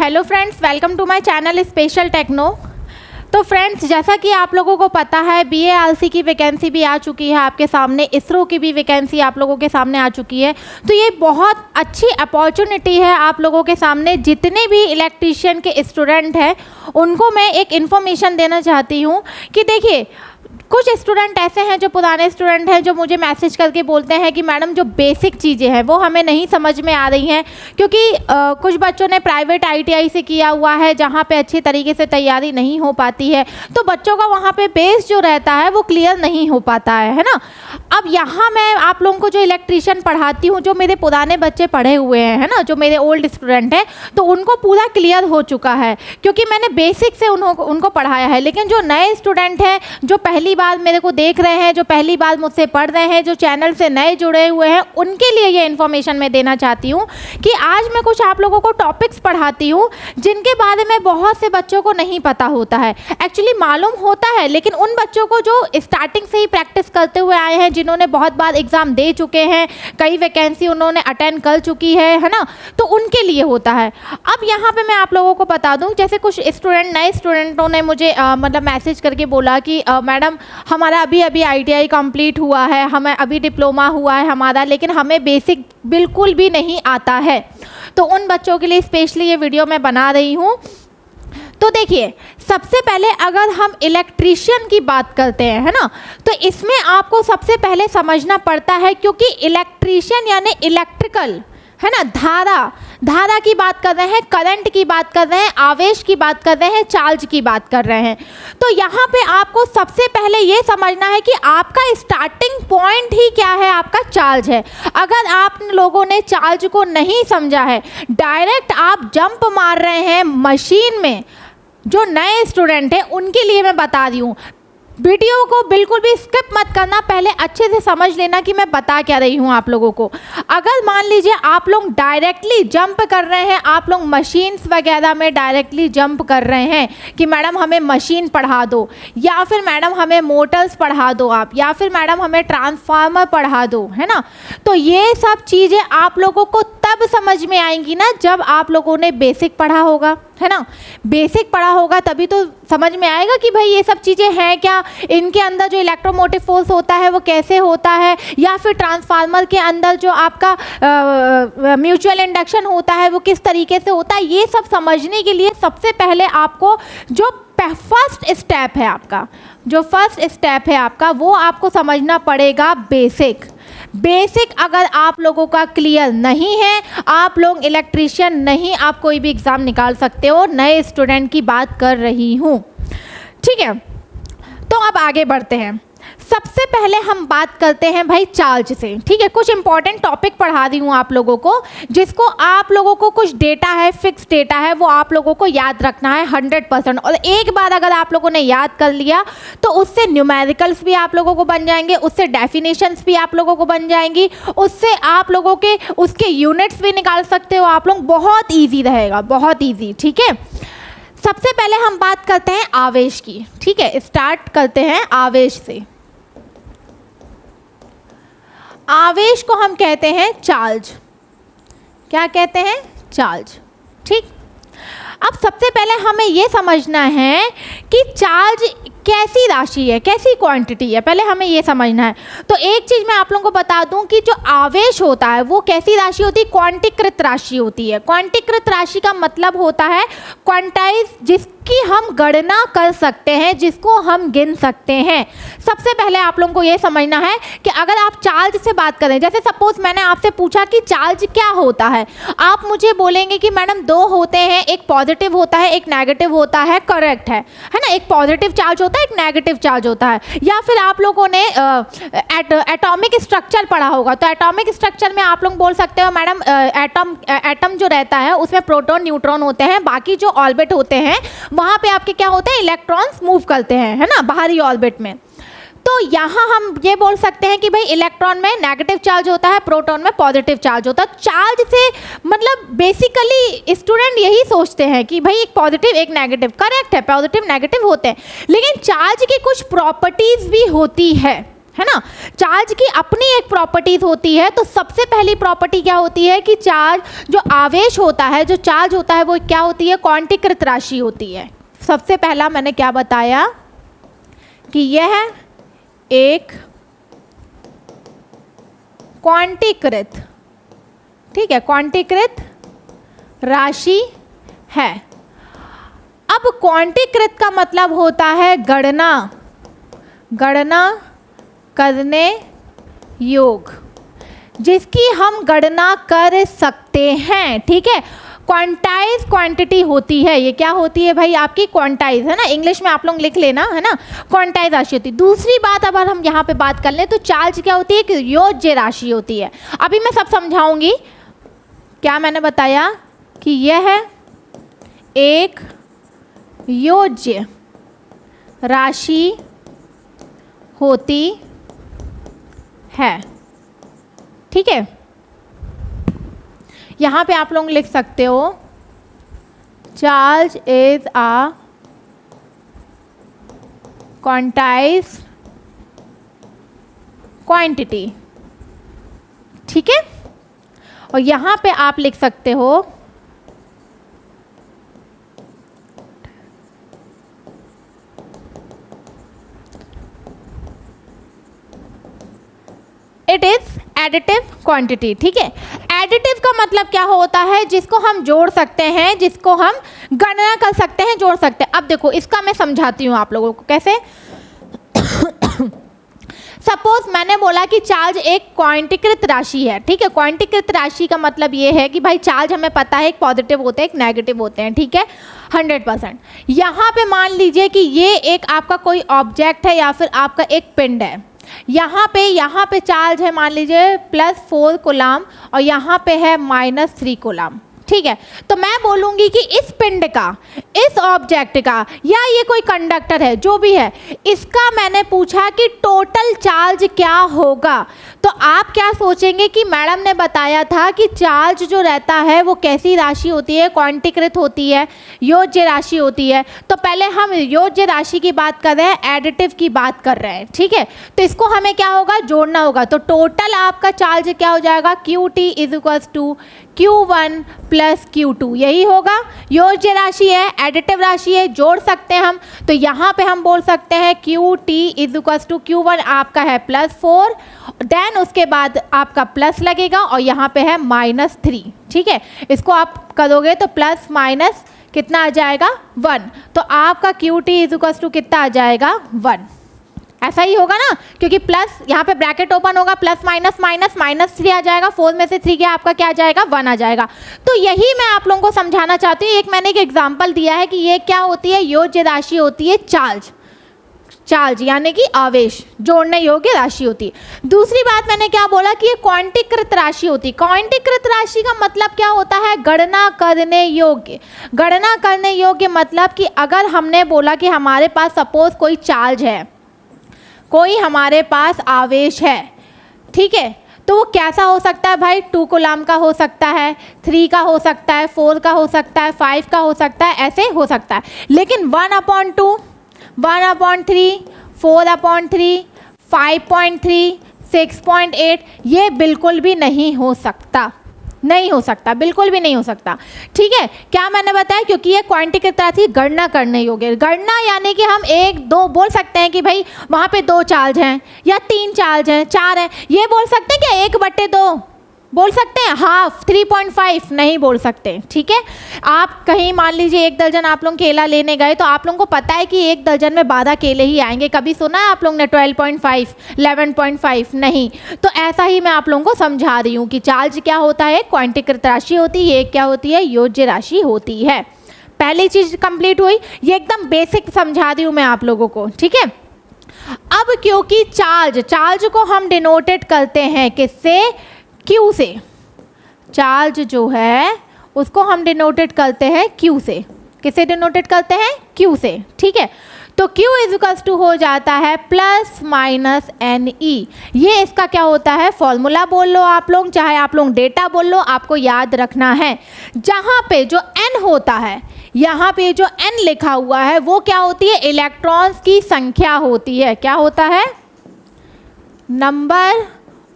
Hello friends, welcome to my channel special techno. तो friends, जैसा कि आप लोगों को पता है BARC की वैकेंसी भी आ चुकी है आपके सामने, इसरो की भी वैकेंसी आप लोगों के सामने आ चुकी है। तो ये बहुत अच्छी अपॉर्चुनिटी है आप लोगों के सामने। जितने भी इलेक्ट्रीशियन के स्टूडेंट हैं उनको मैं एक इन्फॉर्मेशन देना चाहती हूँ कि देखिए, कुछ स्टूडेंट ऐसे हैं जो पुराने स्टूडेंट हैं जो मुझे मैसेज करके बोलते हैं कि मैडम जो बेसिक चीज़ें हैं वो हमें नहीं समझ में आ रही हैं, क्योंकि कुछ बच्चों ने प्राइवेट ITI से किया हुआ है जहाँ पे अच्छी तरीके से तैयारी नहीं हो पाती है, तो बच्चों का वहाँ पे बेस जो रहता है वो क्लियर नहीं हो पाता है ना। अब यहाँ मैं आप लोगों को जो इलेक्ट्रीशियन पढ़ाती हूँ, जो मेरे पुराने बच्चे पढ़े हुए हैं, है ना, जो मेरे ओल्ड स्टूडेंट हैं, तो उनको पूरा क्लियर हो चुका है क्योंकि मैंने बेसिक से उनको पढ़ाया है। लेकिन जो नए स्टूडेंट हैं, जो पहली बार मेरे को देख रहे हैं, जो पहली बार मुझसे पढ़ रहे हैं, जो चैनल से नए जुड़े हुए हैं, उनके लिए ये इन्फॉर्मेशन मैं देना चाहती हूँ कि आज मैं कुछ आप लोगों को टॉपिक्स पढ़ाती हूँ जिनके बारे में बहुत से बच्चों को नहीं पता होता है। एक्चुअली मालूम होता है, लेकिन उन बच्चों को जो स्टार्टिंग से ही प्रैक्टिस करते हुए आए हैं, जिन्होंने बहुत बार एग्ज़ाम दे चुके हैं, कई वैकेंसी उन्होंने अटेंड कर चुकी है ना, तो उनके लिए होता है। अब यहाँ पे मैं आप लोगों को बता दूँ, जैसे कुछ नए स्टूडेंटों ने मुझे मतलब मैसेज करके बोला कि मैडम हमारा अभी ITI कंप्लीट हुआ है, हमें अभी डिप्लोमा हुआ है हमारा, लेकिन हमें बेसिक बिल्कुल भी नहीं आता है। तो उन बच्चों के लिए स्पेशली ये वीडियो मैं बना रही हूँ। तो देखिए, सबसे पहले अगर हम इलेक्ट्रीशियन की बात करते हैं, है ना, तो इसमें आपको सबसे पहले समझना पड़ता है, क्योंकि इलेक्ट्रीशियन यानी इलेक्ट्रिकल, है ना, धारा की बात कर रहे हैं, करंट की बात कर रहे हैं, आवेश की बात कर रहे हैं, चार्ज की बात कर रहे हैं। तो यहाँ पे आपको सबसे पहले ये समझना है कि आपका स्टार्टिंग पॉइंट ही क्या है, आपका चार्ज है। अगर आप लोगों ने चार्ज को नहीं समझा है, डायरेक्ट आप जंप मार रहे हैं मशीन में, जो नए स्टूडेंट हैं उनके लिए मैं बता रही हूँ, वीडियो को बिल्कुल भी स्किप मत करना, पहले अच्छे से समझ लेना कि मैं बता क्या रही हूँ आप लोगों को। अगर मान लीजिए आप लोग डायरेक्टली जंप कर रहे हैं, आप लोग मशीन्स वगैरह में डायरेक्टली जंप कर रहे हैं कि मैडम हमें मशीन पढ़ा दो, या फिर मैडम हमें मोटर्स पढ़ा दो आप, या फिर मैडम हमें ट्रांसफार्मर पढ़ा दो, है ना, तो ये सब चीज़ें आप लोगों को तब समझ में आएंगी ना जब आप लोगों ने बेसिक पढ़ा होगा, है ना। बेसिक पढ़ा होगा तभी तो समझ में आएगा कि भाई ये सब चीज़ें हैं क्या, इनके अंदर जो इलेक्ट्रोमोटिव फोर्स होता है वो कैसे होता है, या फिर ट्रांसफार्मर के अंदर जो आपका म्यूचुअल इंडक्शन होता है वो किस तरीके से होता है। ये सब समझने के लिए सबसे पहले आपको जो फर्स्ट स्टेप है आपका वो आपको समझना पड़ेगा बेसिक। अगर आप लोगों का क्लियर नहीं है, आप लोग इलेक्ट्रीशियन नहीं, आप कोई भी एग्ज़ाम निकाल सकते हो। नए स्टूडेंट की बात कर रही हूँ, ठीक है। तो अब आगे बढ़ते हैं। सबसे पहले हम बात करते हैं भाई चार्ज से, ठीक है। कुछ इंपॉर्टेंट टॉपिक पढ़ा रही हूँ आप लोगों को, जिसको आप लोगों को कुछ डेटा है, फिक्स डेटा है, वो आप लोगों को याद रखना है 100%। और एक बार अगर आप लोगों ने याद कर लिया तो उससे न्यूमेरिकल्स भी आप लोगों को बन जाएंगे, उससे डेफिनेशंस भी आप लोगों को बन जाएंगी, उससे आप लोगों के उसके यूनिट्स भी निकाल सकते हो आप लोग। बहुत ईजी रहेगा, बहुत ईजी, ठीक है। सबसे पहले हम बात करते हैं आवेश की, ठीक है। स्टार्ट करते हैं आवेश से। आवेश को हम कहते हैं चार्ज। क्या कहते हैं? चार्ज, ठीक। अब सबसे पहले हमें ये समझना है कि चार्ज कैसी राशि है, कैसी क्वांटिटी है, पहले हमें ये समझना है। तो एक चीज़ मैं आप लोगों को बता दूं कि जो आवेश होता है वो कैसी राशि होती है, क्वांटीकृत राशि होती है। क्वांटीकृत राशि का मतलब होता है क्वांटाइज, जिसकी हम गणना कर सकते हैं, जिसको हम गिन सकते हैं। सबसे पहले आप लोगों को ये समझना है कि अगर आप चार्ज से बात करें, जैसे सपोज मैंने आपसे पूछा कि चार्ज क्या होता है, आप मुझे बोलेंगे कि मैडम दो होते हैं, एक पॉजिटिव होता है, एक नेगेटिव होता है, करेक्ट है ना। एक पॉजिटिव चार्ज होता है, एक नेगेटिव चार्ज होता है। या फिर आप लोगों ने एटॉमिक स्ट्रक्चर पढ़ा होगा, तो एटॉमिक स्ट्रक्चर में आप लोग बोल सकते हो मैडम एटम जो रहता है उसमें प्रोटॉन न्यूट्रॉन होते हैं, बाकी जो ऑर्बिट होते हैं वहाँ पे आपके क्या होते हैं, इलेक्ट्रॉन्स मूव करते हैं, है ना, बाहरी ऑर्बिट में। तो यहाँ हम ये बोल सकते हैं कि भाई इलेक्ट्रॉन में नेगेटिव चार्ज होता है, प्रोटॉन में पॉजिटिव चार्ज होता है। चार्ज से मतलब बेसिकली स्टूडेंट यही सोचते हैं कि भाई एक पॉजिटिव एक नेगेटिव, करेक्ट है, पॉजिटिव नेगेटिव होते हैं, लेकिन चार्ज की कुछ प्रॉपर्टीज भी होती है। है ना। चार्ज की अपनी एक प्रॉपर्टीज होती है। तो सबसे पहली प्रॉपर्टी क्या होती है कि चार्ज जो आवेश होता है, जो चार्ज होता है वो क्या होती है, क्वांटीकृत राशि होती है। सबसे पहला मैंने क्या बताया कि यह एक क्वांटीकृत, ठीक है, क्वांटीकृत राशि है। अब क्वांटीकृत का मतलब होता है गणना करने योग, जिसकी हम गणना कर सकते हैं, ठीक है। क्वांटाइज क्वांटिटी होती है, ये क्या होती है भाई, आपकी क्वांटाइज, है ना, इंग्लिश में आप लोग लिख लेना, है ना, क्वांटाइज राशि होती है। दूसरी बात अगर हम यहाँ पे बात कर लें तो चार्ज क्या होती है कि योज्य राशि होती है। अभी मैं सब समझाऊंगी। क्या मैंने बताया कि यह एक योज्य राशि होती है, ठीक है। यहाँ पे आप लोग लिख सकते हो charge is a quantize quantity, ठीक है। और यहाँ पे आप लिख सकते हो इट इज एडिटिव क्वांटिटी, ठीक है। एडिटिव का मतलब क्या होता है, जिसको हम जोड़ सकते हैं, जिसको हम गणना कर सकते हैं, जोड़ सकते हैं। अब देखो इसका मैं समझाती हूँ आप लोगों को कैसे। सपोज मैंने बोला कि चार्ज एक क्वांटीकृत राशि है, ठीक है। क्वांटीकृत राशि का मतलब ये है कि भाई चार्ज हमें पता है एक पॉजिटिव होते हैं, एक नेगेटिव होते हैं, ठीक है, 100%। यहाँ पे मान लीजिए कि ये एक आपका कोई ऑब्जेक्ट है या फिर आपका एक पिंड है। यहाँ पे चार्ज है मान लीजिए +4 कूलम और यहाँ पे है -3 कूलम, ठीक है। तो मैं बोलूँगी कि इस पिंड का, इस ऑब्जेक्ट का, या ये कोई कंडक्टर है जो भी है, इसका मैंने पूछा कि टोटल चार्ज क्या होगा। तो आप क्या सोचेंगे कि मैडम ने बताया था कि चार्ज जो रहता है वो कैसी राशि होती है, क्वांटीकृत होती है, योज्य राशि होती है। तो पहले हम योज्य राशि की बात कर रहे हैं, एडिटिव की बात कर रहे हैं, ठीक है। तो इसको हमें क्या होगा, जोड़ना होगा। तो टोटल आपका चार्ज क्या हो जाएगा, QT = Q1 + Q2, यही होगा। योज्य राशि है, एडिटिव राशि है, जोड़ सकते हैं हम। तो यहाँ पे हम बोल सकते हैं QT = Q1 आपका है +4, देन उसके बाद आपका प्लस लगेगा और यहाँ पे है -3, ठीक है। इसको आप करोगे तो प्लस माइनस कितना आ जाएगा, 1। तो आपका QT = कितना आ जाएगा, 1। ऐसा ही होगा ना, क्योंकि प्लस यहाँ पे ब्रैकेट ओपन होगा, प्लस माइनस माइनस -3 आ जाएगा, 4 में से 3 गया आपका क्या आ जाएगा, 1 आ जाएगा। तो यही मैं आप लोगों को समझाना चाहती हूँ। एक मैंने एक एग्जांपल दिया है कि ये क्या होती है, योज्य राशि होती है चार्ज यानी कि आवेश, जोड़ने योग्य राशि होती है। दूसरी बात मैंने क्या बोला कि ये क्वांटीकृत राशि होती है। क्वांटीकृत राशि का मतलब क्या होता है, गणना करने योग्य। गणना करने योग्य मतलब कि अगर हमने बोला कि हमारे पास सपोज कोई चार्ज है, कोई हमारे पास आवेश है, ठीक है, तो वो कैसा हो सकता है भाई, 2 कूलम का हो सकता है, 3 का हो सकता है, 4 का हो सकता है, 5 का हो सकता है, ऐसे हो सकता है। लेकिन 1/2, 1/3, 4/3, 5.3, 6.8 ये बिल्कुल भी नहीं हो सकता, बिल्कुल भी नहीं हो सकता, ठीक है। क्या मैंने बताया, क्योंकि ये क्वांटीकृत राशि गणना करने योग्य। गणना यानी कि हम 1, 2 बोल सकते हैं कि भाई वहाँ पे 2 चार्ज हैं या 3 चार्ज हैं, 4 हैं, ये बोल सकते हैं कि 1/2 बोल सकते हैं, हाफ 3.5 नहीं बोल सकते, ठीक है। आप कहीं मान लीजिए 1 दर्जन आप लोग केला लेने गए, तो आप लोगों को पता है कि 1 दर्जन में 12 केले ही आएंगे। कभी सुना है आप लोग ने 12.5, 11.5? नहीं। तो ऐसा ही मैं आप लोगों को समझा रही हूँ कि चार्ज क्या होता है, क्वांटीकृत राशि होती है, ये क्या होती है, योज्य राशि होती है। पहली चीज कंप्लीट हुई, ये एकदम बेसिक समझा रही हूँ मैं आप लोगों को, ठीक है। अब क्योंकि चार्ज को हम डिनोटेड करते हैं किससे, Q से। चार्ज जो है उसको हम डिनोटेड करते हैं Q से। किससे डिनोटेड करते हैं, Q से, ठीक है। तो Q = हो जाता है +-NE। ये इसका क्या होता है, फॉर्मूला बोल लो आप लोग, चाहे आप लोग डेटा बोल लो, आपको याद रखना है। जहाँ पे जो N होता है, यहाँ पे जो N लिखा हुआ है वो क्या होती है, इलेक्ट्रॉन्स की संख्या होती है। क्या होता है, नंबर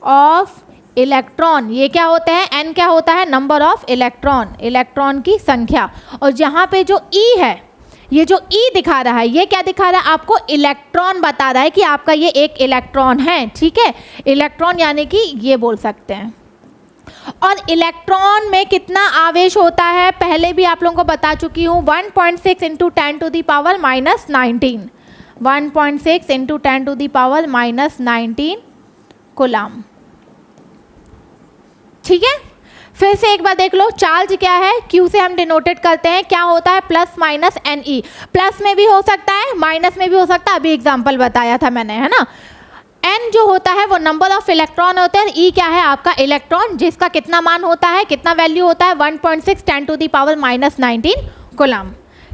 ऑफ इलेक्ट्रॉन, ये क्या होता है, n क्या होता है, नंबर ऑफ इलेक्ट्रॉन, इलेक्ट्रॉन की संख्या। और यहाँ पे जो E है, ये जो E दिखा रहा है, ये क्या दिखा रहा है आपको, इलेक्ट्रॉन बता रहा है कि आपका ये एक इलेक्ट्रॉन है, ठीक है, इलेक्ट्रॉन यानी कि ये बोल सकते हैं। और इलेक्ट्रॉन में कितना आवेश होता है, पहले भी आप लोगों को बता चुकी हूँ, 1.6 into 10 to the power minus 19, 1.6 into 10 to the power minus 19 coulomb, ठीक है। फिर से एक बार देख लो, चार्ज क्या है, Q से हम डिनोटेड करते हैं, क्या होता है, प्लस माइनस Ne, प्लस में भी हो सकता है माइनस में भी हो सकता है, अभी एग्जांपल बताया था मैंने, है ना। N जो होता है वो नंबर ऑफ इलेक्ट्रॉन होता है, E क्या है आपका इलेक्ट्रॉन, जिसका कितना मान होता है, कितना वैल्यू होता है, 1.6 10 to the power minus 19 coulomb.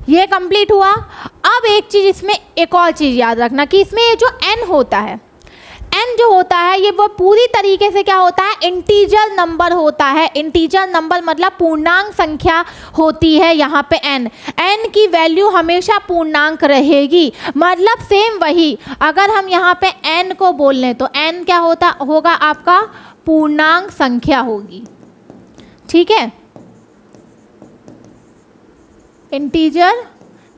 ये कंप्लीट हुआ। अब एक चीज़ इसमें, एक और चीज़ याद रखना कि इसमें ये जो N होता है, n जो होता है ये वो पूरी तरीके से क्या होता है, इंटीजर नंबर होता है। इंटीजर नंबर मतलब पूर्णांक संख्या होती है यहाँ पे n की वैल्यू हमेशा पूर्णांक रहेगी, मतलब सेम वही, अगर हम यहाँ पे n को बोल लें तो n क्या होगा आपका पूर्णांक संख्या होगी, ठीक है, इंटीजर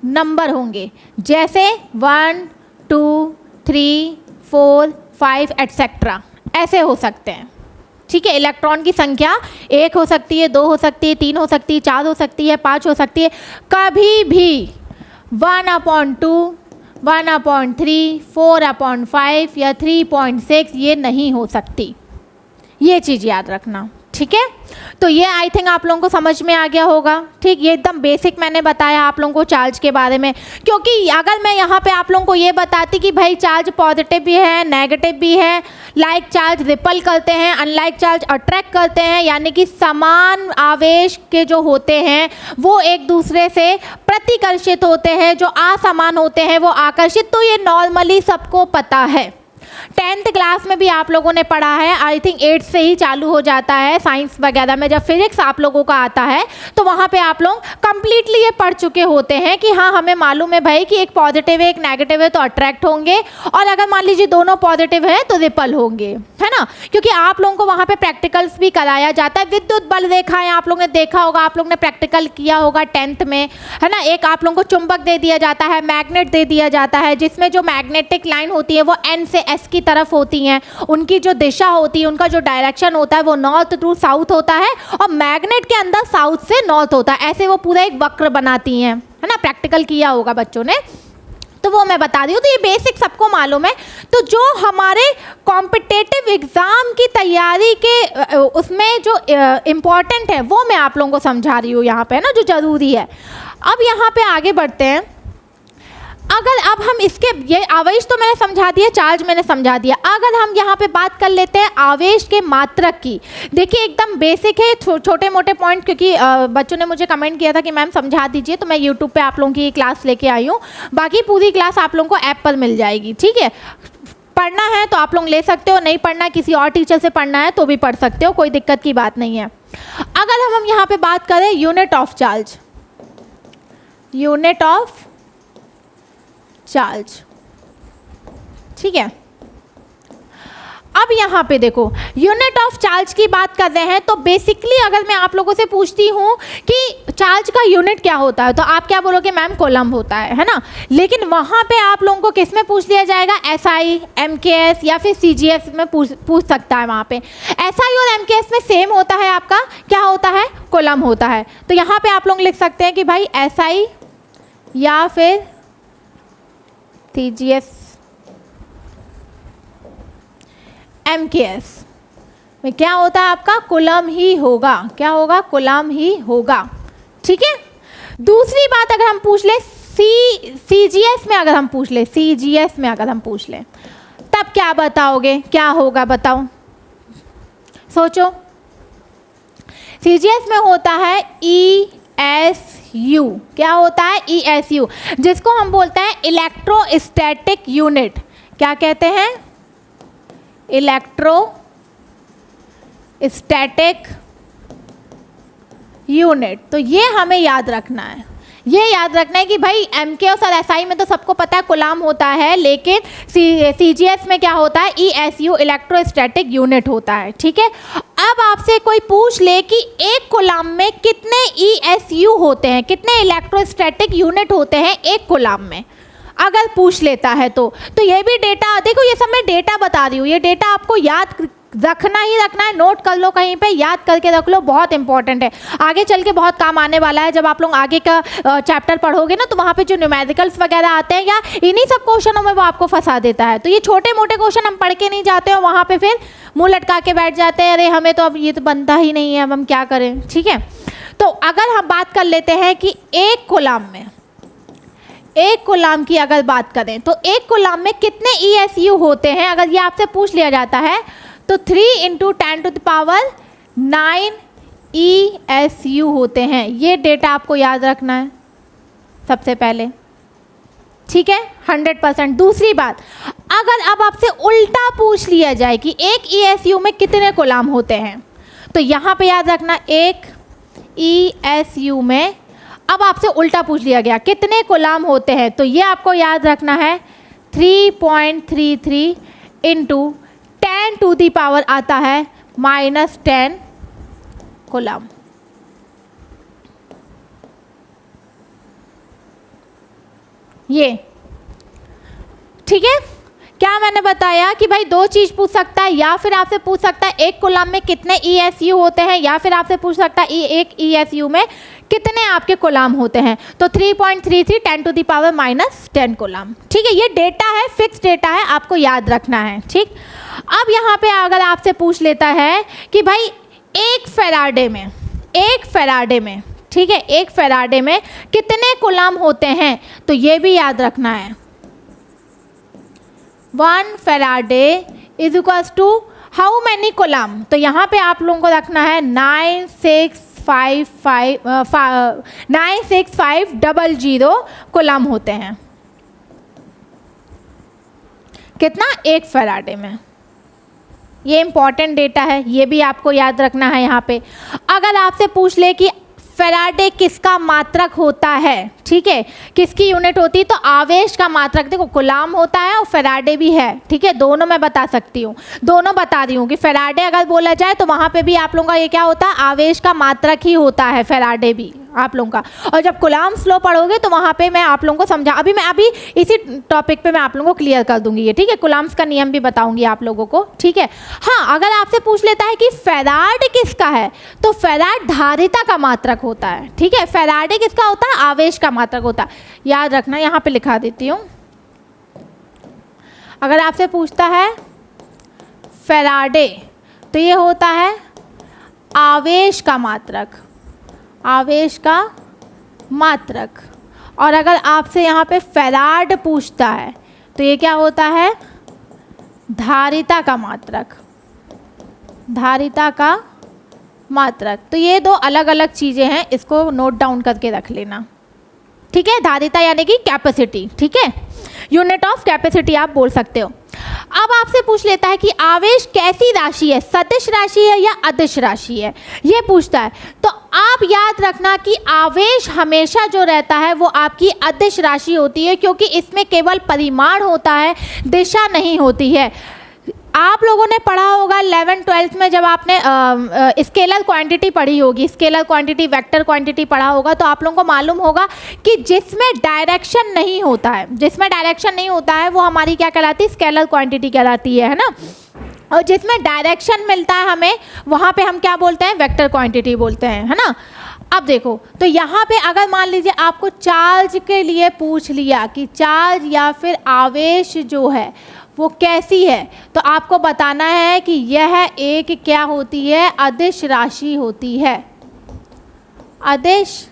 नंबर होंगे, जैसे 1 2 3 4 5 एटसेट्रा, ऐसे हो सकते हैं, ठीक है। इलेक्ट्रॉन की संख्या 1 हो सकती है, 2 हो सकती है, 3 हो सकती है, 4 हो सकती है, 5 हो सकती है, कभी भी 1/2 1/3 4/5 या 3.6 ये नहीं हो सकती, ये चीज़ याद रखना, ठीक है। तो ये आई थिंक आप लोगों को समझ में आ गया होगा, ठीक। ये एकदम बेसिक मैंने बताया आप लोगों को चार्ज के बारे में, क्योंकि अगर मैं यहाँ पे आप लोगों को ये बताती कि भाई चार्ज पॉजिटिव भी है नेगेटिव भी है, लाइक चार्ज रिपल करते हैं, अनलाइक चार्ज अट्रैक्ट करते हैं, यानी कि समान आवेश के जो होते हैं वो एक दूसरे से प्रतिकर्षित होते हैं, जो असमान होते हैं वो आकर्षित, तो ये नॉर्मली सबको पता है। 10th क्लास में भी आप लोगों ने पढ़ा है, आई थिंक 8 से ही चालू हो जाता है साइंस वगैरह में, जब फिजिक्स आप लोगों का आता है तो वहाँ पे आप लोग कंप्लीटली ये पढ़ चुके होते हैं कि हाँ हमें मालूम है भाई कि एक पॉजिटिव है एक नेगेटिव है तो अट्रैक्ट होंगे, और अगर मान लीजिए दोनों पॉजिटिव है तो रिपल होंगे, है ना, क्योंकि आप लोगों को वहाँ पे प्रैक्टिकल्स भी कराया जाता है। विद्युत बल रेखाएं आप लोगों ने देखा होगा, आप लोगों ने प्रैक्टिकल किया होगा 10th में, है ना। एक आप लोगों को चुंबक दे दिया जाता है, मैग्नेट दे दिया जाता है, जिसमें जो मैग्नेटिक लाइन होती है वो N से S की तरफ होती हैं, उनकी जो दिशा होती है, उनका जो डायरेक्शन होता है वो नॉर्थ टू साउथ होता है, और मैग्नेट के अंदर साउथ से नॉर्थ होता है, ऐसे वो पूरा एक वक्र बनाती हैं, है ना। प्रैक्टिकल किया होगा बच्चों ने, तो वो मैं बता रही हूँ, तो ये बेसिक सबको मालूम है। तो जो हमारे कॉम्पिटिटिव एग्ज़ाम की तैयारी के उसमें जो इम्पॉर्टेंट है वो मैं आप लोगों को समझा रही हूँ यहाँ पे, ना, जो ज़रूरी है। अब यहाँ पे आगे बढ़ते हैं। अगर अब हम इसके, ये आवेश तो मैंने समझा दिया, चार्ज मैंने समझा दिया, अगर हम यहाँ पे बात कर लेते हैं आवेश के मात्रक की। देखिए एकदम बेसिक है, छोटे मोटे पॉइंट, क्योंकि बच्चों ने मुझे कमेंट किया था कि मैम समझा दीजिए, तो मैं यूट्यूब पे आप लोगों की क्लास लेके आई हूँ। बाकी पूरी क्लास आप लोगों को ऐप पर मिल जाएगी, ठीक है। पढ़ना है तो आप लोग ले सकते हो, नहीं पढ़ना है किसी और टीचर से पढ़ना है तो भी पढ़ सकते हो, कोई दिक्कत की बात नहीं है। अगर हम यहाँ पे बात करें unit of charge, unit of charge, ठीक है। अब यहाँ पे देखो यूनिट ऑफ चार्ज की बात कर रहे हैं, तो बेसिकली अगर मैं आप लोगों से पूछती हूँ कि चार्ज का यूनिट क्या होता है, तो आप क्या बोलोगे, मैम कूलम होता है ना। लेकिन वहाँ पे आप लोगों को किस में पूछ लिया जाएगा, SI, MKS या फिर CGS में पूछ सकता है। वहाँ पे SI और MKS में सेम होता है, आपका क्या होता है, कूलम होता है। तो यहाँ पे आप लोग लिख सकते हैं कि भाई SI या फिर CGS MKS में क्या होता है, आपका कूलम ही होगा, क्या होगा, कूलम ही होगा, ठीक है। दूसरी बात अगर हम पूछ ले CGS में, अगर हम पूछ ले CGS में अगर हम पूछ ले, तब क्या बताओगे, क्या होगा बताओ, सोचो। CGS में होता है ESU, क्या होता है, ESU, जिसको हम बोलते हैं इलेक्ट्रोस्टैटिक यूनिट। क्या कहते हैं, इलेक्ट्रोस्टैटिक यूनिट। तो ये हमें याद रखना है, ये याद रखना है कि भाई एमके और एसआई में तो सबको पता है कूलाम होता है, लेकिन सीजीएस में क्या होता है, ईएसयू इलेक्ट्रोस्टैटिक यूनिट होता है। ठीक है, अब आपसे कोई पूछ ले कि एक कूलाम में कितने ईएसयू होते हैं, कितने इलेक्ट्रोस्टैटिक यूनिट होते हैं एक कूलाम में, अगर पूछ लेता है तो ये भी डेटा, देखो ये सब मैं डेटा बता रही हूँ, ये डेटा आपको याद रखना ही रखना है, नोट कर लो कहीं पे, याद करके रख लो, बहुत इंपॉर्टेंट है, आगे चल के बहुत काम आने वाला है। जब आप लोग आगे का चैप्टर पढ़ोगे ना, तो वहाँ पे जो न्यूमेरिकल्स वगैरह आते हैं या इन्हीं सब क्वेश्चनों में वो आपको फंसा देता है। तो ये छोटे मोटे क्वेश्चन हम पढ़ के नहीं जाते हैं, वहाँ पे फिर मुँह लटका के बैठ जाते हैं, अरे हमें तो अब ये तो बनता ही नहीं है, अब हम क्या करें। ठीक है, तो अगर हम बात कर लेते हैं कि एक कूलाम की अगर बात करें तो एक कूलाम में कितने ईएसयू होते हैं, अगर ये आपसे पूछ लिया जाता है तो 3 × 10⁹ ESU होते हैं। ये डेटा आपको याद रखना है सबसे पहले। ठीक है, 100%। दूसरी बात, अगर अब आपसे उल्टा पूछ लिया जाए कि एक ESU में कितने कूलाम होते हैं, तो यहाँ पे याद रखना एक ESU में, अब आपसे उल्टा पूछ लिया गया कितने कूलाम होते हैं, तो ये आपको याद रखना है 3.33 × 10⁻⁻ आता है -10 कूलाम। ये ठीक है, क्या मैंने बताया कि भाई दो चीज़ पूछ सकता है, या फिर आपसे पूछ सकता है एक कूलाम में कितने ESU होते हैं, या फिर आपसे पूछ सकता है एक ESU में कितने आपके कूलाम होते हैं। तो 3.33 10⁻⁻10 कूलाम। ठीक है, ये डेटा है, फिक्स डेटा है, आपको याद रखना है। ठीक, अब यहाँ पे अगर आपसे पूछ लेता है कि भाई एक फैराडे में ठीक है, एक फैराडे में कितने कूलाम होते हैं, तो ये भी याद रखना है 1 faraday is equals to how many coulomb. तो यहाँ पे आप लोगों को रखना है 96500 कूलाम होते हैं। कितना, एक फैराडे में। ये इंपॉर्टेंट डेटा है, ये भी आपको याद रखना है। यहाँ पे अगर आपसे पूछ ले कि फैराडे किसका मात्रक होता है, ठीक है, किसकी यूनिट होती है, तो आवेश का मात्रक, देखो कूलाम होता है और फैराडे भी है। ठीक है, दोनों मैं बता सकती हूँ, दोनों बता रही हूँ कि फैराडे अगर बोला जाए तो वहाँ पे भी आप लोगों का ये क्या होता है, आवेश का मात्रक ही होता है फैराडे भी आप लोगों का। और जब कूलाम्स लॉ पढ़ोगे तो वहाँ पे मैं आप लोगों को समझा, अभी इसी टॉपिक पे मैं आप लोगों को क्लियर कर दूंगी ये। ठीक है, कूलाम्स का नियम भी बताऊंगी आप लोगों को। ठीक है, हाँ, अगर आपसे पूछ लेता है कि फैराड किसका है, तो फैराड धारिता का मात्रक होता है। ठीक है, फैराडे किसका होता है, आवेश का मात्रक होता है। याद रखना, यहाँ पे लिखा देती हूँ। अगर आपसे पूछता है फैराडे, तो ये होता है आवेश का मात्रक, आवेश का मात्रक। और अगर आपसे यहाँ पे फैराड पूछता है तो ये क्या होता है, धारिता का मात्रक, धारिता का मात्रक। तो ये दो अलग अलग चीज़ें हैं, इसको नोट डाउन करके रख लेना। ठीक है, धारिता यानी कि कैपेसिटी। ठीक है, यूनिट ऑफ कैपेसिटी आप बोल सकते हो। अब आपसे पूछ लेता है कि आवेश कैसी राशि है, सदिश राशि है या अदिश राशि है, ये पूछता है। तो आप याद रखना कि आवेश हमेशा जो रहता है वो आपकी अदिश राशि होती है, क्योंकि इसमें केवल परिमाण होता है, दिशा नहीं होती है। आप लोगों ने पढ़ा होगा 11th-12th में, जब आपने स्केलर क्वांटिटी पढ़ी होगी, स्केलर क्वांटिटी, वेक्टर क्वांटिटी पढ़ा होगा, तो आप लोगों को मालूम होगा कि जिसमें डायरेक्शन नहीं होता है, जिसमें डायरेक्शन नहीं होता है वो हमारी क्या कहलाती है, स्केलर क्वांटिटी कहलाती है ना। और जिसमें डायरेक्शन मिलता है हमें, वहाँ पे हम क्या बोलते हैं, वेक्टर क्वांटिटी बोलते हैं, है ना। अब देखो, तो यहाँ पे अगर मान लीजिए आपको चार्ज के लिए पूछ लिया कि चार्ज या फिर आवेश जो है वो कैसी है, तो आपको बताना है कि यह एक क्या होती है, अदिश राशि होती है, अदिश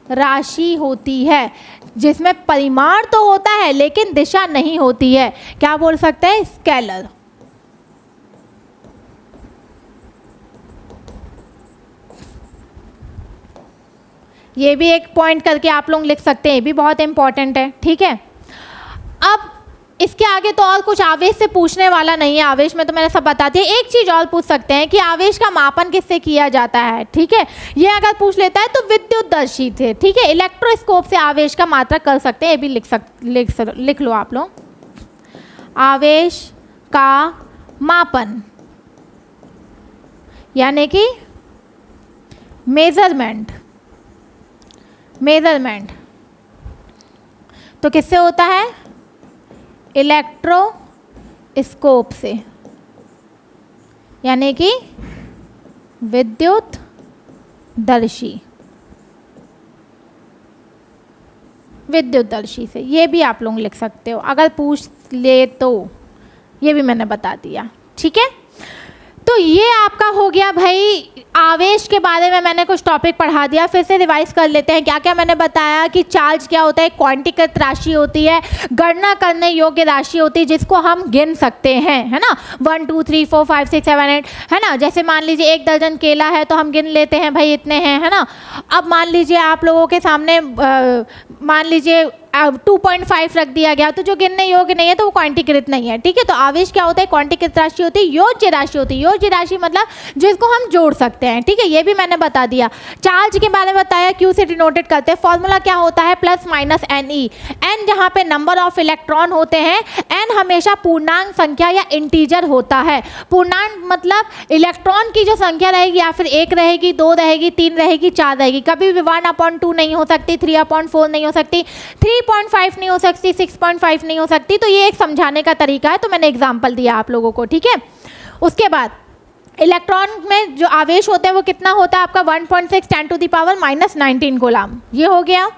राशि होती है, जिसमें परिमाण तो होता है लेकिन दिशा नहीं होती है। क्या बोल सकते हैं, स्केलर। ये भी एक पॉइंट करके आप लोग लिख सकते हैं, ये भी बहुत इंपॉर्टेंट है। ठीक है, अब इसके आगे तो और कुछ आवेश से पूछने वाला नहीं है, आवेश में तो मैंने सब बता दिया। एक चीज और पूछ सकते हैं कि आवेश का मापन किससे किया जाता है, ठीक है, ये अगर पूछ लेता है तो विद्युतदर्शी से, ठीक है, इलेक्ट्रोस्कोप से आवेश का मात्रक कर सकते हैं, ये भी लिख लो आप लोग। आवेश का मापन यानी कि मेजरमेंट तो किससे होता है, इलेक्ट्रोस्कोप से, यानी कि विद्युतदर्शी से, ये भी आप लोग लिख सकते हो अगर पूछ ले तो, ये भी मैंने बता दिया, ठीक है। तो ये आपका हो गया भाई, आवेश के बारे में मैंने कुछ टॉपिक पढ़ा दिया। फिर से रिवाइज कर लेते हैं क्या क्या मैंने बताया कि चार्ज क्या होता है, क्वांटीकृत राशि होती है, गणना करने योग्य राशि होती है जिसको हम गिन सकते हैं, है ना, 1 2 3 4 5 6 7 8, है ना। जैसे मान लीजिए 1 दर्जन केला है तो हम गिन लेते हैं भाई इतने हैं, है ना। अब मान लीजिए आप लोगों के सामने मान लीजिए 2.5 रख दिया गया तो जो गिनने योग्य नहीं है तो वो क्वांटीकृत नहीं है, ठीक है। तो आवेश क्या होता है, क्वांटीकृत राशि होती है, योज्य राशि होती है, योज्य राशि मतलब जिसको हम जोड़ सकते हैं, ठीक है, ये भी मैंने बता दिया। चार्ज के बारे में बताया, क्यू से डिनोटेड करते हैं, फॉर्मूला क्या होता है, plus minus n e, n जहाँ पे नंबर ऑफ इलेक्ट्रॉन होते हैं, एन हमेशा पूर्णांक संख्या या इंटीजर होता है। पूर्णांक मतलब इलेक्ट्रॉन की जो संख्या रहेगी या फिर 1 रहेगी, 2 रहेगी, 3 रहेगी, 4 रहेगी, कभी भी 1/2 नहीं हो सकती, 3/4 नहीं हो सकती, 3.5 नहीं हो सकती, 6.5 नहीं हो सकती। तो ये एक समझाने का तरीका है, तो मैंने एग्जाम्पल दिया आप लोगों को, ठीक है। उसके बाद इलेक्ट्रॉन में जो आवेश होता है वो कितना होता है आपका, 1.6 10⁻⁻⁻⁹ कूलम, ये हो गया।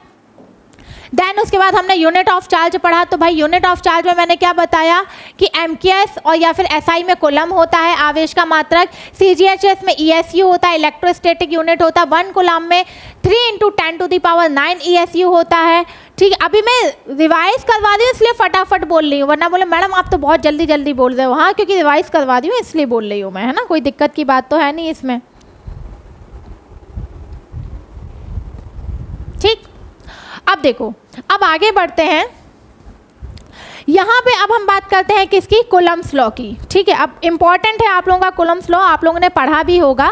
देन उसके बाद हमने यूनिट ऑफ चार्ज पढ़ा, तो भाई यूनिट ऑफ चार्ज में मैंने क्या बताया कि एमकेएस और या फिर एसआई में कूलम होता है आवेश का मात्रक, सीजीएचएस में ईएसयू होता है, इलेक्ट्रोस्टैटिक यूनिट होता है, 1 कूलम में 3 × 10⁹ ईएसयू होता है, ठीक है। अभी मैं रिवाइज करवा रही हूँ इसलिए फटाफट बोल रही हूँ, वरना बोले मैडम आप तो बहुत जल्दी जल्दी बोल रहे हो। हाँ, क्योंकि रिवाइज करवा रही हूँ इसलिए बोल रही हूँ मैं, है ना, कोई दिक्कत की बात तो है नहीं इसमें, ठीक। अब देखो, अब आगे बढ़ते हैं, यहाँ पे अब हम बात करते हैं किसकी, कूलम्स लॉ की, ठीक है। अब इंपॉर्टेंट है आप लोगों का कूलम्स लॉ, आप लोगों ने पढ़ा भी होगा।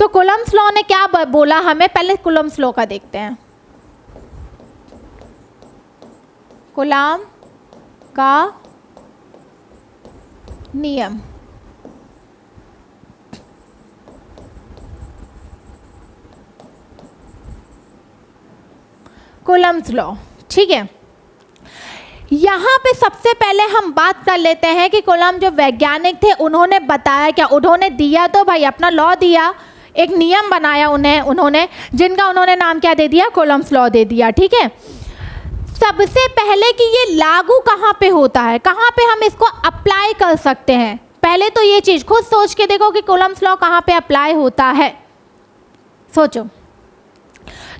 तो कूलम्स लॉ ने क्या बोला हमें, पहले कूलम्स लॉ का देखते हैं। कूलम का नियम, कूलम्स लॉ, ठीक है। यहाँ पे सबसे पहले हम बात कर लेते हैं कि कूलम जो वैज्ञानिक थे उन्होंने बताया क्या, उन्होंने दिया तो भाई अपना लॉ दिया, एक नियम बनाया उन्होंने जिनका उन्होंने नाम क्या दे दिया, कूलम्स लॉ दे दिया, ठीक है। सबसे पहले कि ये लागू कहाँ पे होता है, कहाँ पे हम इसको अप्लाई कर सकते हैं, पहले तो ये चीज़ खुद सोच के देखो कि कूलम्स लॉ कहाँ पे अप्लाई होता है, सोचो।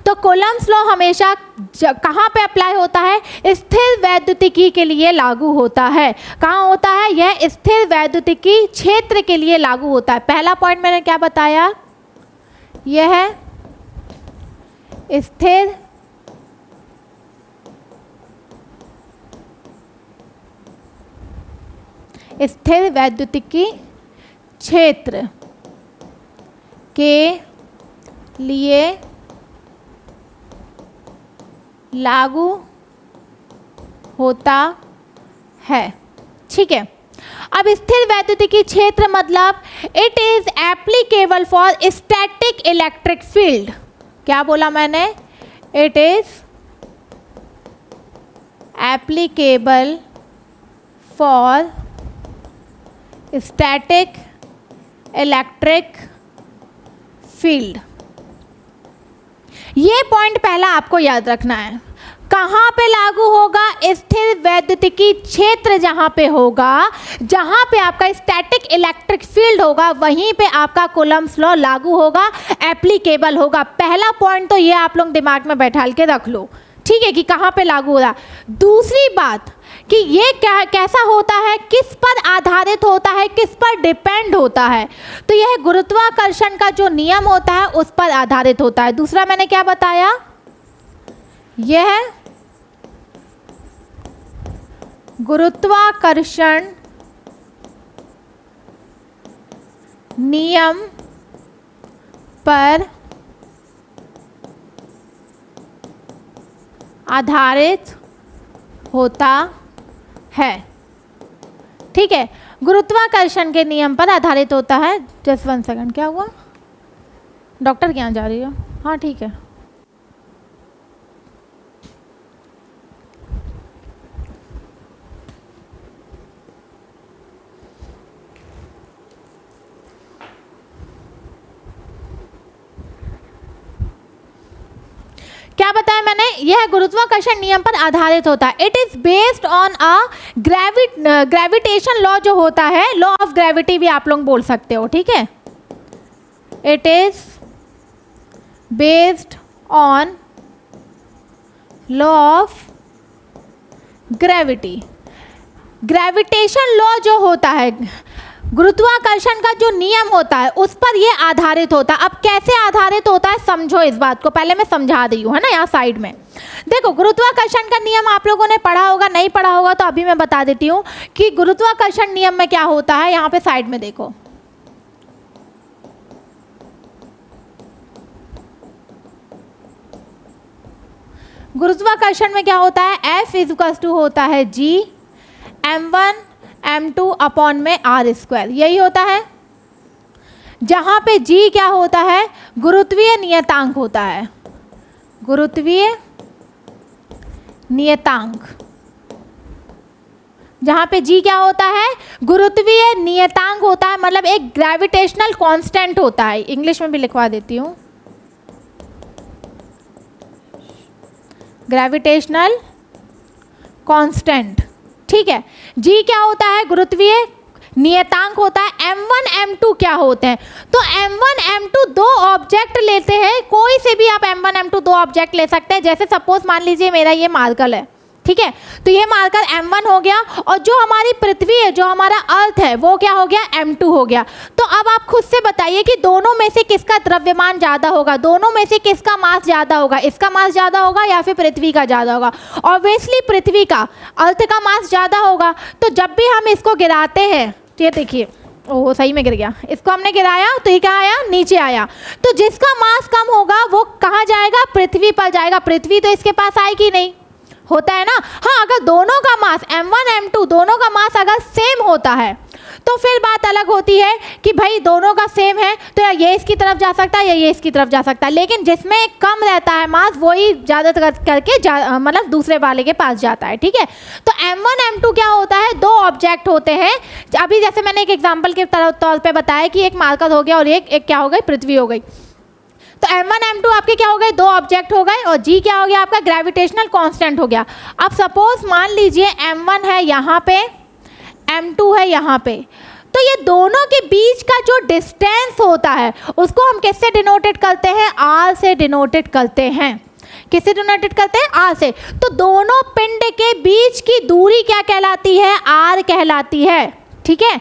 तो कूलम्स लॉ हमेशा कहाँ पे अप्लाई होता है, स्थिर वैद्युतिकी के लिए लागू होता है। कहाँ होता है, यह स्थिर वैद्युतिकी क्षेत्र के लिए लागू होता है। पहला पॉइंट मैंने क्या बताया, यह स्थिर वैद्युतिकी क्षेत्र के लिए लागू होता है, ठीक है। अब स्थिर वैद्युतिकी क्षेत्र मतलब it is applicable for static electric field. क्या बोला मैंने, it is applicable for static electric field. ये पॉइंट पहला आपको याद रखना है। कहाँ पे लागू होगा, स्थिर वैद्युतिकी क्षेत्र जहाँ पे होगा, जहाँ पे आपका स्टैटिक इलेक्ट्रिक फील्ड होगा, वहीं पे आपका कूलम्स लॉ लागू होगा, एप्लीकेबल होगा। पहला पॉइंट तो ये आप लोग दिमाग में बैठा के रख लो, ठीक है, कि कहाँ पे लागू हो रहा। दूसरी बात कि ये कैसा होता है, किस पर आधारित होता है, किस पर डिपेंड होता है, तो यह गुरुत्वाकर्षण का जो नियम होता है उस पर आधारित होता है। दूसरा मैंने क्या बताया, यह गुरुत्वाकर्षण नियम पर आधारित होता है। ठीक है, गुरुत्वाकर्षण के नियम पर आधारित होता है। जस्ट 1 सेकंड, क्या हुआ? डॉक्टर के यहाँ जा रही हो? हाँ ठीक है। क्या बताया मैंने? यह गुरुत्वाकर्षण नियम पर आधारित होता है। It is based on a gravitation law जो होता है, लॉ ऑफ ग्रेविटी भी आप लोग बोल सकते हो। ठीक है, it is based on law of gravity. Gravitation law जो होता है, गुरुत्वाकर्षण का जो नियम होता है, उस पर ये आधारित होता है। अब कैसे आधारित होता है समझो इस बात को, पहले मैं समझा दी हूँ, है ना। यहाँ साइड में देखो, गुरुत्वाकर्षण का नियम आप लोगों ने पढ़ा होगा, नहीं पढ़ा होगा तो अभी मैं बता देती हूँ कि गुरुत्वाकर्षण नियम में क्या होता है। यहाँ पे साइड में देखो, गुरुत्वाकर्षण में क्या होता है, F इक्वल्स टू होता है G m1 m2 अपॉन में r², यही होता है। जहां पे G क्या होता है, गुरुत्वीय नियतांक होता है, गुरुत्वीय नियतांक। जहां पे G क्या होता है, गुरुत्वीय नियतांक होता है, मतलब एक ग्रेविटेशनल कांस्टेंट होता है। इंग्लिश में भी लिखवा देती हूं, ग्रेविटेशनल कांस्टेंट। ठीक है, G क्या होता है, गुरुत्वीय नियतांक होता है। m1 m2 क्या होते हैं, तो m1 m2 दो ऑब्जेक्ट लेते हैं, कोई से भी आप m1 m2 दो ऑब्जेक्ट ले सकते हैं। जैसे सपोज मान लीजिए मेरा ये मार्कर है, ठीक है, तो ये मार्कर m1 हो गया, और जो हमारी पृथ्वी है, जो हमारा अर्थ है, वो क्या हो गया, m2 हो गया। तो अब आप खुद से बताइए कि दोनों में से किसका द्रव्यमान ज़्यादा होगा, दोनों में से किसका मास ज़्यादा होगा, इसका मास ज़्यादा होगा या फिर पृथ्वी का ज़्यादा होगा? ऑब्वियसली पृथ्वी का, अर्थ का मास ज़्यादा होगा। तो जब भी हम इसको गिराते हैं, ये देखिए, ओह सही में गिर गया, इसको हमने गिराया तो ये क्या आया, नीचे आया। तो जिसका मास कम होगा वो कहाँ जाएगा, पृथ्वी पर जाएगा। पृथ्वी तो इसके पास आएगी नहीं, होता है ना। हाँ, अगर दोनों का मास m1 m2 दोनों का मास अगर सेम होता है तो फिर बात अलग होती है कि भाई दोनों का सेम है तो या ये इसकी तरफ जा सकता है या ये इसकी तरफ जा सकता है। लेकिन जिसमें कम रहता है मास वही ज़्यादा करके मतलब दूसरे वाले के पास जाता है। ठीक है, तो m1 m2 क्या होता है, दो ऑब्जेक्ट होते हैं। अभी जैसे मैंने एक एग्जाम्पल के तौर पर बताया कि एक मार्कर हो गया और एक क्या हो गई, पृथ्वी हो गई। तो m1 m2 आपके क्या हो गए, दो ऑब्जेक्ट हो गए, और G क्या हो गया आपका, ग्रेविटेशनल कांस्टेंट हो गया। अब सपोज मान लीजिए m1 है यहाँ पे, m2 है यहाँ पे, तो ये दोनों के बीच का जो डिस्टेंस होता है उसको हम किससे डिनोटेड करते हैं, R से डिनोटेड करते हैं। किससे डिनोटेड करते हैं, R से। तो दोनों पिंड के बीच की दूरी क्या कहलाती है, R कहलाती है। ठीक है,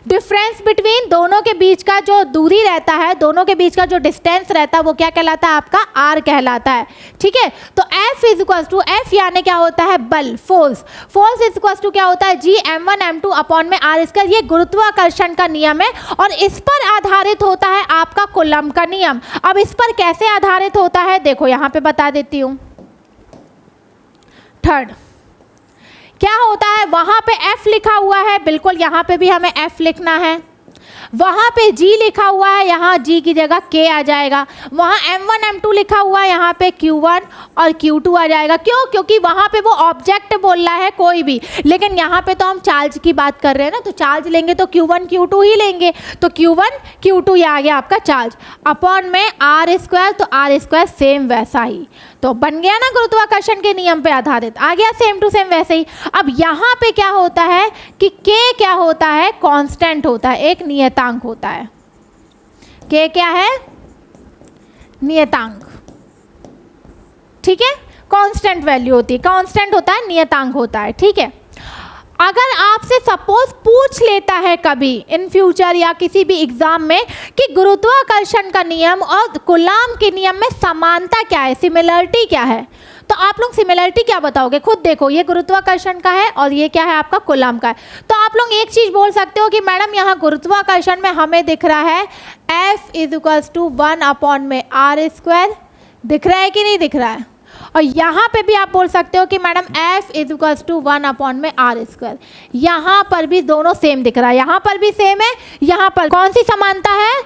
डिफरेंस बिटवीन दोनों के बीच का जो दूरी रहता है, दोनों के बीच का जो डिस्टेंस रहता है वो क्या कहलाता है, आपका R कहलाता है। ठीक है, तो F is equal to, F यानी क्या होता है, बल, force. Force is equal to क्या होता है, G m1 m2 अपॉन में r²। ये गुरुत्वाकर्षण का नियम है और इस पर आधारित होता है आपका कूलम्ब का नियम। अब इस पर कैसे आधारित होता है, देखो यहाँ पे बता देती हूँ। थर्ड क्या होता है, वहाँ पे F लिखा हुआ है, बिल्कुल यहाँ पे भी हमें F लिखना है। वहाँ पे G लिखा हुआ है, यहाँ G की जगह K आ जाएगा। वहाँ m1 m2 लिखा हुआ है, यहाँ पे Q1 और Q2 आ जाएगा। क्यों, क्योंकि वहाँ पे वो ऑब्जेक्ट बोल रहा है कोई भी, लेकिन यहाँ पे तो हम चार्ज की बात कर रहे हैं ना, तो चार्ज लेंगे तो Q1 Q2 ही लेंगे। तो Q1 Q2 ये आ गया आपका चार्ज, अपॉन में r², तो r² सेम वैसा ही, तो बन गया ना गुरुत्वाकर्षण के नियम पे आधारित, आ गया सेम टू सेम वैसे ही। अब यहाँ पे क्या होता है कि K क्या होता है, कांस्टेंट होता है, एक नियतांक होता है। K क्या है, नियतांक। ठीक है, कांस्टेंट वैल्यू होती है, कांस्टेंट होता है, नियतांक होता है। ठीक है, अगर आपसे सपोज पूछ लेता है कभी इन फ्यूचर या किसी भी एग्जाम में कि गुरुत्वाकर्षण का नियम और कूलम्ब के नियम में समानता क्या है, सिमिलरिटी क्या है, तो आप लोग सिमिलरिटी क्या बताओगे, खुद देखो, ये गुरुत्वाकर्षण का है और ये क्या है आपका कूलम्ब का है। तो आप लोग एक चीज़ बोल सकते हो कि मैडम यहाँ गुरुत्वाकर्षण में हमें दिख रहा है F = 1/r², दिख रहा है कि नहीं दिख रहा है। और यहाँ पे भी आप बोल सकते हो कि मैडम F = 1/r², यहाँ पर भी दोनों सेम दिख रहा है, यहाँ पर भी सेम है, यहाँ पर कौन सी समानता है,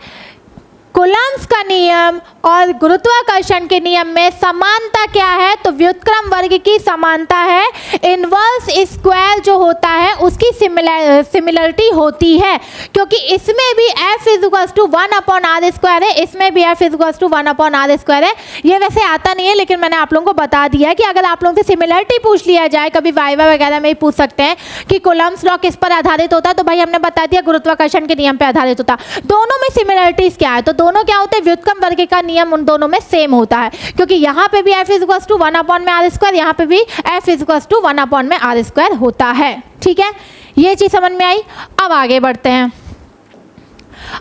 कूलम्ब्स का नियम और गुरुत्वाकर्षण के नियम में समानता क्या है, तो व्युत्क्रम वर्ग की समानता है, इनवर्स स्क्वायर जो होता है उसकी सिमिलरिटी होती है, क्योंकि इसमें भी F = 1/r² है, इसमें भी F = 1/r² है। ये वैसे आता नहीं है लेकिन मैंने आप लोगों को बता दिया है कि अगर आप लोगों से सिमिलरिटी पूछ लिया जाए, कभी वाइवा वगैरह में ही पूछ सकते हैं कि कूलम्ब्स लॉ किस पर आधारित होता है, तो भाई हमने बता दिया गुरुत्वाकर्षण के नियम पर आधारित होता है। दोनों में सिमिलरिटीज क्या है, तो दोनों क्या होते हैं, व्युत्क्रम वर्ग का नियम उन दोनों में सेम होता है, क्योंकि यहाँ पे भी F = 1/r², यहाँ पे भी F = 1/r² होता है। ठीक है, ये चीज समझ में आई। अब आगे बढ़ते हैं।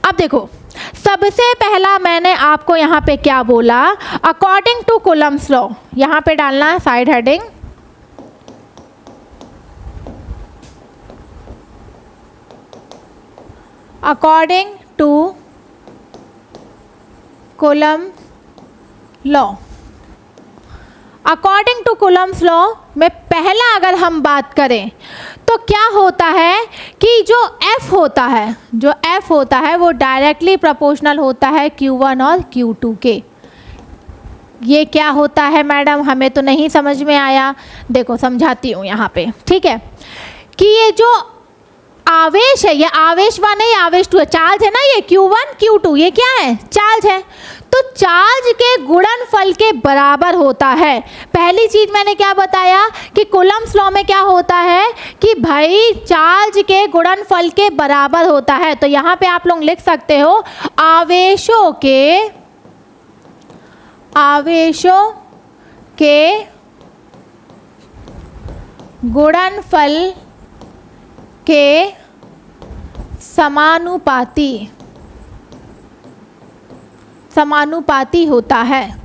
अब देखो, सबसे पहला मैंने आपको यहाँ पे क्या बोला, अकॉर्डिंग टू कूलम्ब्स लॉ, यहाँ पे डालना है side heading, according to Coulomb law. According to Coulomb's law में पहला अगर हम बात करें तो क्या होता है कि जो F होता है वो डायरेक्टली प्रोपोर्शनल होता है Q1 और Q2 के। ये क्या होता है मैडम, हमें तो नहीं समझ में आया, देखो समझाती हूँ यहाँ पे। ठीक है, कि ये जो आवेश है, ये आवेश 1 है, ये आवेश 2 है, चार्ज है ना, ये Q1 Q2, ये क्या है, चार्ज है। तो चार्ज के गुणनफल के बराबर होता है। पहली चीज मैंने क्या बताया कि कूलम्ब्स लॉ में क्या होता है कि भाई चार्ज के गुणनफल के बराबर होता है। तो यहाँ पे आप लोग लिख सकते हो आवेशों के गुणनफल के समानुपाती होता है।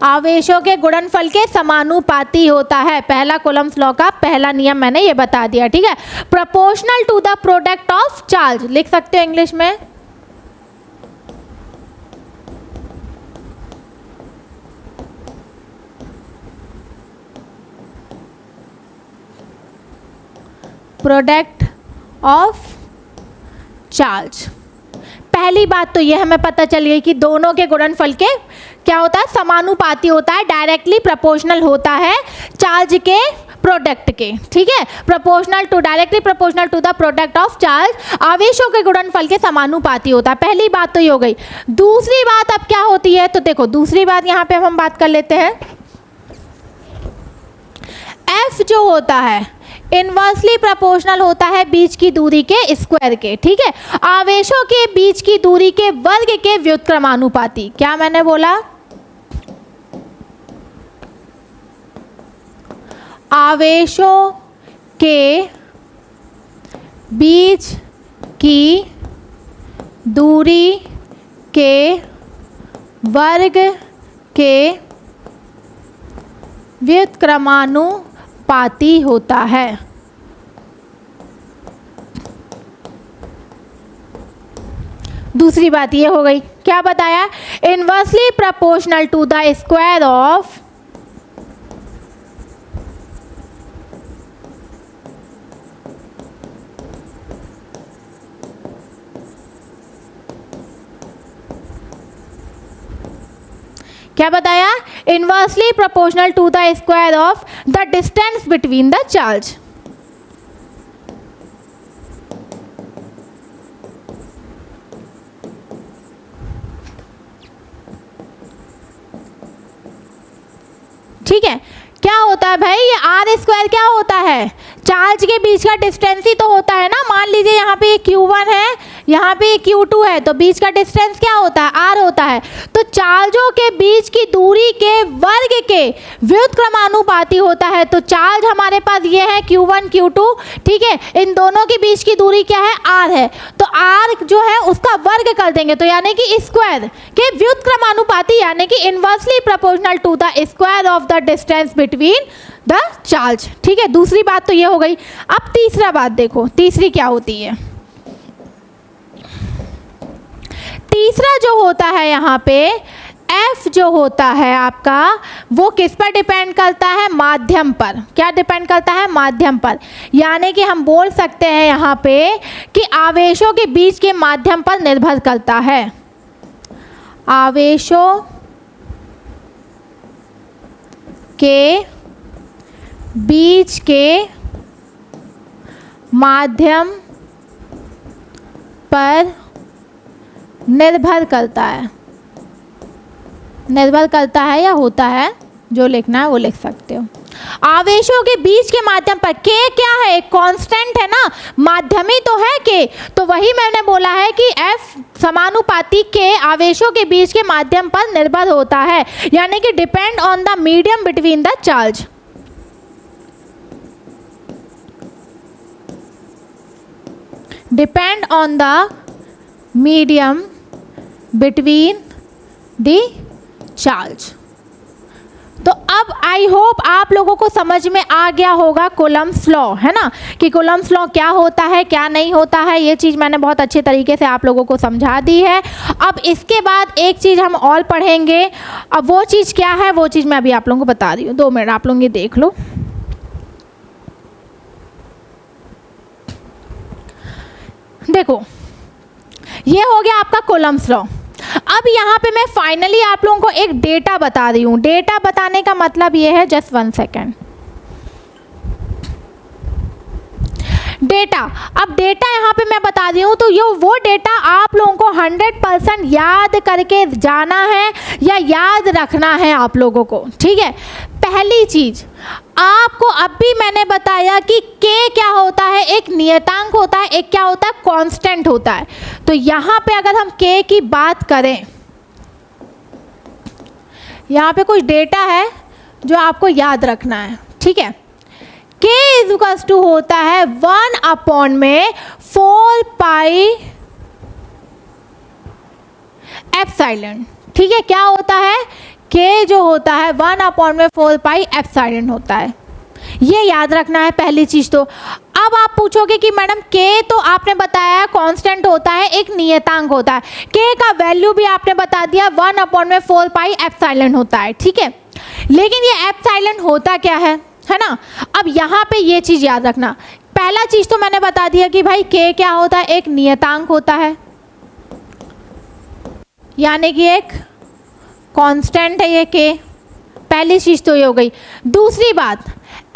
आवेशों के गुणनफल के समानुपाती होता है। पहला कूलम्ब्स लॉ का पहला नियम मैंने ये बता दिया। ठीक है, proportional to the product of charge लिख सकते हो इंग्लिश में। Product of charge. पहली बात तो ये हमें पता चल गई कि दोनों के गुणनफल के क्या होता है, समानुपाती होता है, डायरेक्टली प्रोपोर्शनल होता है चार्ज के प्रोडक्ट के। ठीक है, directly proportional to the product of charge, आवेशों के गुणनफल के समानुपाती होता है। पहली बात तो ये हो गई। दूसरी बात अब क्या होती है, तो देखो दूसरी बात यहाँ पे हम बात कर लेते हैं। F जो होता है इनवर्सली प्रोपोर्शनल होता है बीच की दूरी के स्क्वायर के। ठीक है, आवेशों के बीच की दूरी के वर्ग के व्युत्क्रमानुपाती। क्या मैंने बोला, आवेशों के बीच की दूरी के वर्ग के व्युत्क्रमानुपाती होता है। दूसरी बात ये हो गई, क्या बताया, inversely proportional to the square of क्या बताया, inversely proportional to the square of the distance between the charge. ठीक है, क्या होता है भाई, ये आर स्क्वायर क्या होता है, चार्ज के बीच का डिस्टेंस ही तो होता है ना। मान लीजिए यहाँ पे ये Q1 है, यहाँ पे Q2 है, तो बीच का डिस्टेंस क्या होता है, R होता है। तो चार्जों के बीच की दूरी के वर्ग के व्युत्क्रमानुपाती होता है। तो चार्ज हमारे पास ये है Q1 Q2, ठीक है, इन दोनों के बीच की दूरी क्या है, R है। तो R जो है उसका वर्ग कर देंगे, तो यानी कि स्क्वायर के व्युत्क्रमानुपाती, यानी कि inversely proportional to the square of the distance between the charge, ठीक है। दूसरी बात तो ये हो गई। अब तीसरा बात देखो, तीसरी क्या होती है। तीसरा जो होता है यहाँ पे F जो होता है आपका, वो किस पर डिपेंड करता है, माध्यम पर। क्या डिपेंड करता है, माध्यम पर। यानी कि हम बोल सकते हैं यहाँ पे कि आवेशों के बीच के माध्यम पर निर्भर करता है। आवेशों के बीच के माध्यम पर निर्भर करता है। निर्भर करता है या होता है, जो लिखना है वो लिख सकते हो। आवेशों के बीच के माध्यम पर, K क्या है, एक कांस्टेंट है ना, माध्यमी तो है K, तो वही मैंने बोला है कि F समानुपाती K आवेशों के बीच के माध्यम पर निर्भर होता है, यानी कि depend on the medium between the charge. Depend on the medium between the charge. तो अब आई होप आप लोगों को समझ में आ गया होगा कूलम्ब्स लॉ, है ना, कि कूलम्ब्स लॉ क्या होता है, क्या नहीं होता है। ये चीज़ मैंने बहुत अच्छे तरीके से आप लोगों को समझा दी है। अब इसके बाद एक चीज़ हम और पढ़ेंगे। अब वो चीज़ क्या है, वो चीज़ मैं अभी आप लोगों को बता रही हूँ। 2 मिनट आप लोग ये देख लो। देखो, ये हो गया आपका कूलम्ब्स लॉ। अब यहाँ पे मैं फाइनली आप लोगों को एक डेटा बता रही हूँ। डेटा बताने का मतलब ये है, जस्ट 1 सेकेंड। डेटा, अब डेटा यहाँ पे मैं बता रही हूँ, तो ये वो डेटा आप लोगों को 100% याद करके जाना है या याद रखना है आप लोगों को, ठीक है। पहली चीज आपको अब भी मैंने बताया कि K क्या होता है, एक नियतांक होता है, एक क्या होता है, कांस्टेंट होता है। तो यहाँ पे अगर हम K की बात करें, यहाँ पे कुछ डेटा है जो आपको याद रखना है, ठीक है। K इज इक्वल टू होता है 1/4 पाई एप्सिलॉन, ठीक है। क्या होता है, K जो होता है 1/4 पाई एप्सिलॉन होता है। ये याद रखना है पहली चीज़। तो अब आप पूछोगे कि मैडम K तो आपने बताया कांस्टेंट होता है, एक नियतांक होता है। K का वैल्यू भी आपने बता दिया 1/4 पाई एप्सिलॉन होता है, ठीक है। लेकिन ये एप्सिलॉन होता क्या है ना। अब यहाँ पे ये चीज़ याद रखना। पहला चीज़ तो मैंने बता दिया कि भाई K क्या होता है, एक नियतांक होता है, यानी कि एक कांस्टेंट है ये K। पहली चीज़ तो ये हो गई। दूसरी बात,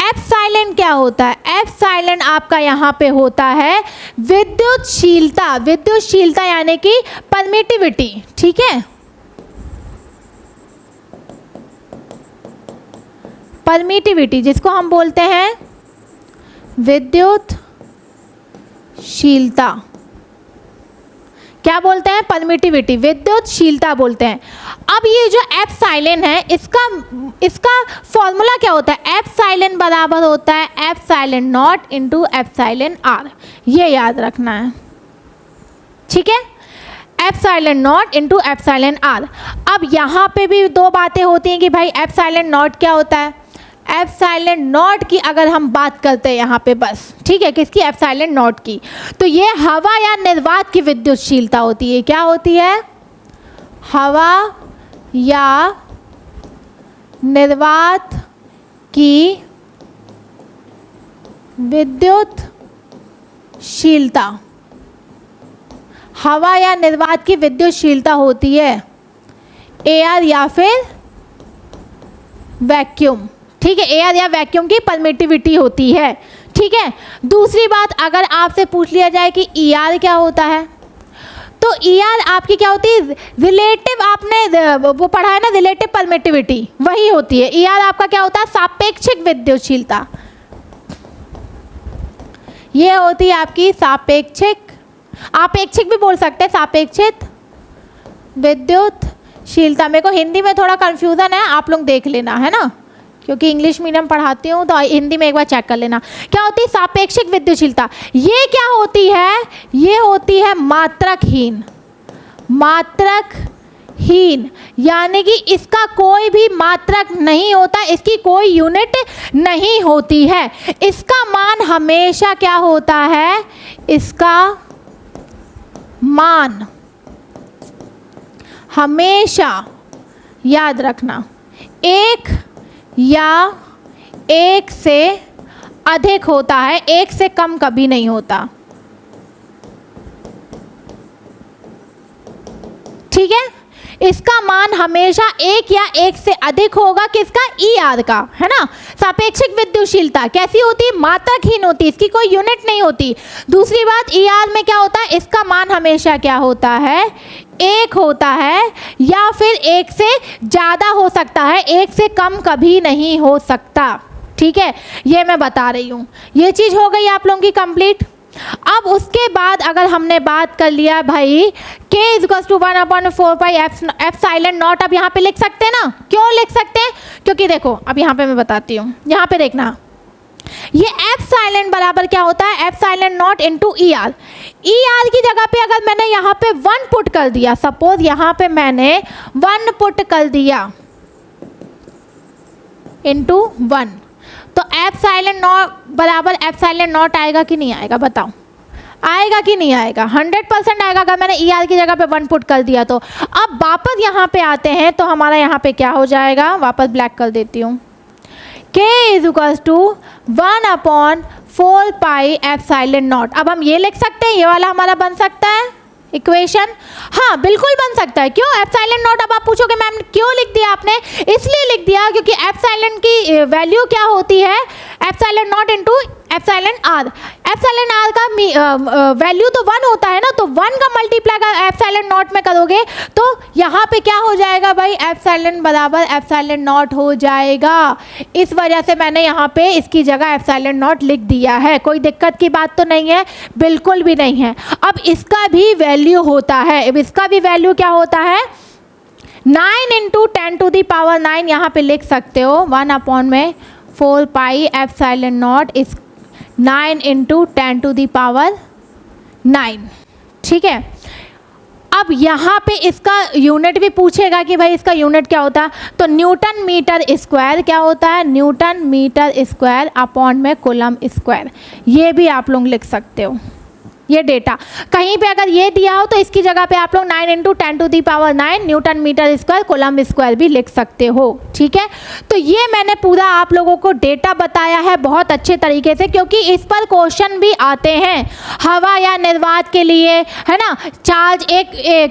एप्सिलॉन क्या होता है, एप्सिलॉन आपका यहाँ पे होता है विद्युतशीलता। विद्युतशीलता यानी कि परमिटिविटी, ठीक है। परमिटिविटी जिसको हम बोलते हैं विद्युतशीलता, क्या बोलते हैं, परमिटिविटी, विद्युतशीलता बोलते हैं। अब ये जो एप्सिलॉन है, इसका फॉर्मूला क्या होता है, एप्सिलॉन बराबर होता है epsilon naught into epsilon r. ये याद रखना है, ठीक है, epsilon naught into epsilon r. अब यहाँ पे भी 2 बातें होती हैं कि भाई एप्सिलॉन नॉट क्या होता है। एप्सिलॉन नॉट की अगर हम बात करते हैं यहाँ पे बस, ठीक है, किसकी, एप्सिलॉन नॉट की, तो ये हवा या निर्वात की विद्युतशीलता होती है। क्या होती है, हवा या निर्वात की विद्युतशीलता। हवा या निर्वात की विद्युतशीलता होती है एयर या फिर वैक्यूम, ठीक है। एयर या वैक्यूम की परमिटिविटी होती है, ठीक है। दूसरी बात, अगर आपसे पूछ लिया जाए कि ER क्या होता है, तो ER आपकी क्या होती है, रिलेटिव, आपने वो पढ़ा है ना, रिलेटिव परमिटिविटी, वही होती है। ER आपका क्या होता है, सापेक्षिक विद्युतशीलता। ये होती है आपकी सापेक्षिक आपेक्षिक भी बोल सकते हैं, सापेक्षित विद्युतशीलता। मेरे को हिंदी में थोड़ा कन्फ्यूज़न है, आप लोग देख लेना, है ना, क्योंकि इंग्लिश मीडियम पढ़ाती हूँ तो हिंदी में एक बार चेक कर लेना। क्या होती है सापेक्षिक विद्युतशीलता? ये क्या होती है? ये होती है मात्रकहीन। मात्रकहीन यानी कि इसका कोई भी मात्रक नहीं होता, इसकी कोई यूनिट नहीं होती है। इसका मान हमेशा क्या होता है? इसका मान हमेशा, याद रखना, एक या एक से अधिक होता है, एक से कम कभी नहीं होता। ठीक है, इसका मान हमेशा एक या एक से अधिक होगा, किसका? ई आर का, है ना। सापेक्षिक विद्युतशीलता कैसी होती है? मात्रकहीन होती है, इसकी कोई यूनिट नहीं होती। दूसरी बात, ई आर में क्या होता है? इसका मान हमेशा क्या होता है? एक होता है, या फिर एक से ज़्यादा हो सकता है, एक से कम कभी नहीं हो सकता। ठीक है, ये मैं बता रही हूँ। ये चीज़ हो गई आप लोगों की कंप्लीट। अब उसके बाद अगर हमने बात कर लिया भाई k = 1/4 एप्सिलॉन नॉट, अब यहाँ पे लिख सकते हैं ना। क्यों लिख सकते हैं? क्योंकि देखो अब यहाँ पे मैं बताती हूँ, यहाँ पे देखना, ये एप्सिलॉन बराबर क्या होता है? Epsilon naught into E R. E R की जगह पे अगर मैंने यहाँ पे 1 पुट कर दिया, सपोज यहाँ पे मैंने 1 पुट कर दिया इंटू 1, तो एप्सिलॉन नॉट बराबर एप्सिलॉन नॉट आएगा कि नहीं आएगा? बताओ, आएगा कि नहीं आएगा? 100% आएगा अगर मैंने ई आर की जगह पे 1 पुट कर दिया तो। अब वापस यहाँ पे आते हैं तो हमारा यहाँ पे क्या हो जाएगा? वापस ब्लैक कर देती हूँ। k = 1/4 pi epsilon not. अब हम ये लिख सकते हैं, ये वाला हमारा बन सकता है इक्वेशन। हाँ बिल्कुल बन सकता है। क्यों एप्सिलॉन नॉट? अब आप पूछोगे मैम क्यों लिख दिया आपने? इसलिए लिख दिया क्योंकि एप्सिलॉन की वैल्यू क्या होती है? Epsilon naught into epsilon r. Epsilon r का वैल्यू तो 1 होता है ना, तो 1 का मल्टीप्लाई अगर एप्सिलॉन नॉट में करोगे तो यहाँ पे क्या हो जाएगा भाई? एप्सिलॉन बराबर एप्सिलॉन नॉट हो जाएगा। इस वजह से मैंने यहाँ पे इसकी जगह एप्सिलॉन नॉट लिख दिया है। कोई दिक्कत की बात तो नहीं है, बिल्कुल भी नहीं है। अब इसका भी वैल्यू होता है, अब इसका भी वैल्यू क्या होता है? 9 × 10⁹ यहाँ पे लिख सकते हो 1/4 पाई एप्सिलॉन नॉट इस 9 × 10⁹। ठीक है, अब यहाँ पे इसका यूनिट भी पूछेगा कि भाई इसका यूनिट क्या होता है, तो न्यूटन मीटर स्क्वायर क्या होता है? न्यूटन मीटर स्क्वायर अपॉन में कूलम स्क्वायर। ये भी आप लोग लिख सकते हो। ये डेटा कहीं पे अगर ये दिया हो तो इसकी जगह पे आप लोग 9 × 10⁹ newton metre square coulomb square भी लिख सकते हो। ठीक है, तो ये मैंने पूरा आप लोगों को डेटा बताया है बहुत अच्छे तरीके से, क्योंकि इस पर क्वेश्चन भी आते हैं हवा या निर्वात के लिए, है ना। चार्ज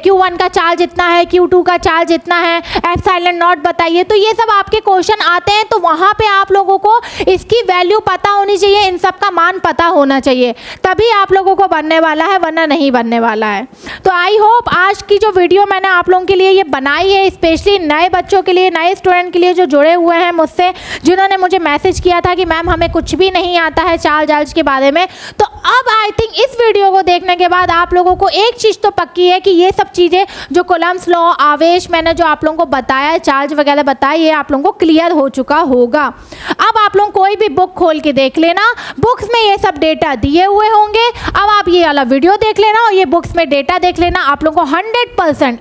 Q1 का चार्ज इतना है, Q2 का चार्ज इतना है, एप्सिलॉन नॉट बताइए। तो ये सब आपके क्वेश्चन आते हैं, तो वहाँ पे आप लोगों को इसकी वैल्यू पता होनी चाहिए, इन सब का मान पता होना चाहिए, तभी आप लोगों को बनने वाला है, वरना नहीं बनने वाला है। तो आई होप आज की जो वीडियो मैंने आप लोगों के लिए ये बनाई है, स्पेशली नए बच्चों के लिए, नए स्टूडेंट के लिए जो जुड़े हुए हैं मुझसे, जिन्होंने मुझे मैसेज किया था कि मैम हमें कुछ भी नहीं आता है चार्ज के बारे में, तो अब आई थिंक इस वीडियो को देखने के बाद आप लोगों को एक चीज़ तो पक्की है कि ये सब चीज़ें जो कूलम्स लॉ, आवेश, मैंने जो आप लोगों को बताया, चार्ज वगैरह बताया, ये आप लोगों को क्लियर हो चुका होगा। अब आप लोग कोई भी बुक खोल के देख लेना, बुक्स में ये सब डेटा दिए हुए होंगे। अब आप ये वाला वीडियो देख लेना और ये बुक्स में डेटा देख लेना, आप लोगों को 100%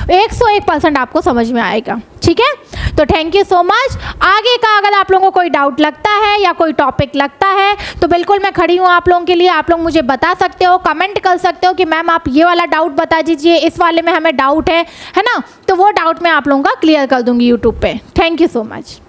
101% आपको समझ में आएगा। ठीक है, तो थैंक यू सो मच। आगे का अगर आप लोगों को कोई डाउट लगता है या कोई टॉपिक लगता है तो बिल्कुल मैं खड़ी हूँ आप लोगों के लिए। आप लोग मुझे बता सकते हो, कमेंट कर सकते हो कि मैम आप ये वाला डाउट बता दीजिए, इस वाले में हमें डाउट है ना, तो वो डाउट मैं आप लोगों का क्लियर कर दूंगी यूट्यूब पे। Thank you so much.